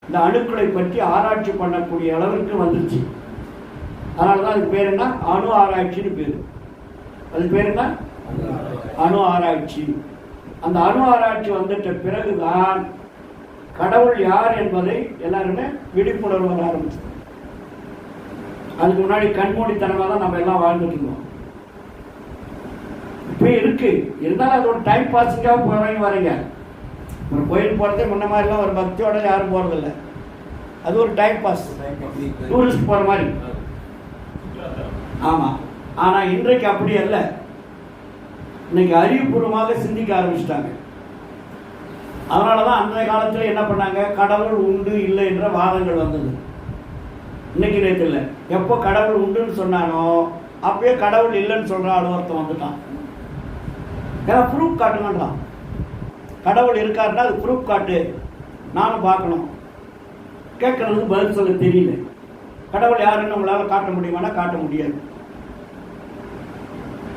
இந்த அணுக்களை பற்றி ஆராய்ச்சி பண்ணக்கூடிய அளவிற்கு வந்துருச்சு. அதனால தான் அதுக்கு பேர் என்ன, அணு ஆராய்ச்சின்னு பேர். அதுக்கு பேர் என்ன, அணு ஆராய்ச்சி. அந்த அணு ஆராய்ச்சி வந்துட்ட பிறகுதான் கடவுள் யார் என்பதை எல்லாருமே விழிப்புணர்வு வர ஆரம்பிச்சு. அதுக்கு முன்னாடி கண்மூடித்தனமாக தான் நம்ம எல்லாம் வாழ்ந்துட்டு இருந்தோம். இப்போ இருக்கு, இருந்தாலும் அது ஒரு டைம் பாஸுக்காக போறவங்க வரீங்க. ஒரு கோயில் போறதே முன்ன மாதிரிலாம் ஒரு பக்தியோட யாரும் போறதில்லை. அது ஒரு டைம் பாஸ், டூரிஸ்ட் போற மாதிரி. ஆமா, ஆனா இன்றைக்கு அப்படி அல்ல. இன்னைக்கு அறிவுபூர்வமாக சிந்திக்க ஆரம்பிச்சிட்டாங்க. அதனாலதான் அந்த காலத்தில் என்ன பண்ணாங்க, கடவுள் உண்டு இல்லை என்ற வாதங்கள் வந்தது. இன்னைக்கு நேற்று இல்லை, எப்போ கடவுள் உண்டுன்னு சொன்னானோ அப்பயே கடவுள் இல்லைன்னு சொல்ற அலுவலகம் வந்துட்டான். ஏன்னா ப்ரூஃப் காட்டுங்கன்றான். கடவுள் இருக்காருன்னா அது ப்ரூஃப் காட்டு, நானும் பார்க்கணும். கேட்கறதுக்கு பதில் சொல்ல தெரியல. கடவுள் யாருன்னு உங்களால காட்ட முடியுமானா காட்ட முடியாது.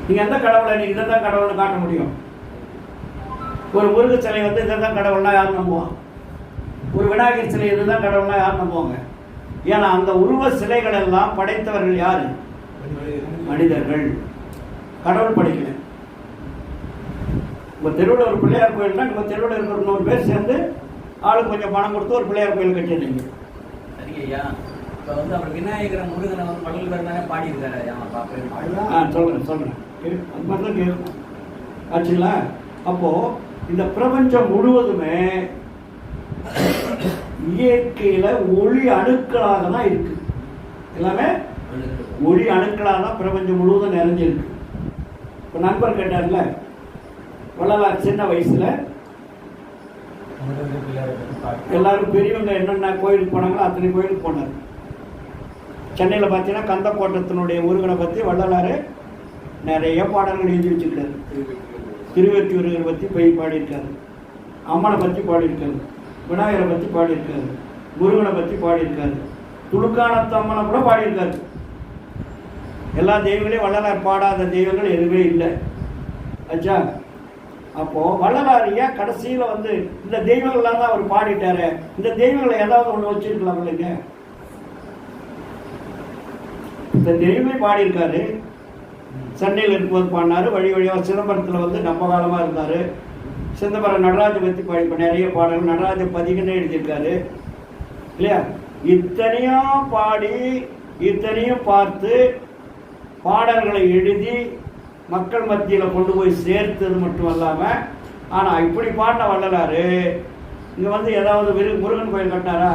நீங்க எந்த கடவுளை நீங்க இதை தான் கடவுள்னு காட்ட முடியும்? ஒரு முருக சிலை வந்து இதை தான் கடவுள்னா யார் நம்புவான்? ஒரு விநாயகர் சிலை இதுதான் கடவுள்னா யார் நம்புவாங்க? ஏன்னா அந்த உருவ சிலைகள் எல்லாம் படைத்தவர்கள் யாரு? மனிதர்கள். கடவுள் படைக்கல. உங்க தெருவில் ஒரு பிள்ளையார் கோயில்னா நம்ம தெருவில் இருக்கிற 100 பேர் சேர்ந்து ஆளுக்கு கொஞ்சம் பணம் கொடுத்து ஒரு பிள்ளையார் கோயில் கட்டிடுறீங்க. சரிங்கய்யா. இப்போ வந்து அவர் விநாயகர் முருகனை வந்து மடல் தானே பாடியிருக்காரு. சொல்றேன் அது மாதிரி தான் கேட்கும். ஆச்சுங்களா? அப்போ இந்த பிரபஞ்சம் முழுவதுமே இயற்கையில ஒளி அணுக்களாக தான் இருக்கு. எல்லாமே ஒளி அணுக்களாக தான் பிரபஞ்சம் முழுவதும் நிறைஞ்சிருக்கு. இப்போ நண்பர் கேட்டார்ல, வள்ளலார் சின்ன வயசுல எல்லாரும் பெரியவங்க என்னென்ன கோயிலுக்கு போனாங்களோ அத்தனை கோயிலுக்கு போனார். சென்னையில் பார்த்தீங்கன்னா கந்தக்கோட்டத்தினுடைய முருகனை பற்றி வள்ளலாறு நிறைய பாடல்கள் எழுதி வச்சுருக்காரு. திருவெற்றியூரை பற்றி போய் பாடியிருக்காரு, அம்மனை பற்றி பாடியிருக்காரு, விநாயகரை பற்றி பாடியிருக்காரு, முருகனை பற்றி பாடியிருக்காரு, துலுக்கானத்து அம்மனை கூட பாடியிருக்காரு. எல்லா தெய்வங்களையும் வள்ளலார் பாடாத தெய்வங்கள் எதுவுமே இல்லை. ஆச்சா? அப்போ வள்ளலாரியா கடைசியில வந்து இந்த தெய்வங்கள்லாம் தான் அவர் பாடிட்டாரு. இந்த தெய்வங்களை ஏதாவது ஒண்ணு வச்சிருக்கலாம் இல்லைங்க. இந்த தெய்வமே பாடியிருக்காரு. சென்னையில் இருக்கும்போது பாடினாரு. வழி வழியாக சிதம்பரத்தில் வந்து நம்ம காலமா இருந்தாரு. சிதம்பரம் நடராஜ பற்றி பாடி நிறைய பாடல்கள் நடராஜ பதிகன்னு எழுதியிருக்காரு இல்லையா? இத்தனையும் பாடி இத்தனையும் பார்த்து பாடல்களை எழுதி மக்கள் மத்தியில் கொண்டு போய் சேர்த்தது மட்டும் இல்லாமல், ஆனால் இப்படி பாடின வள்ளலாறு இங்கே வந்து ஏதாவது முருகன் கோயில் கட்டினாரா?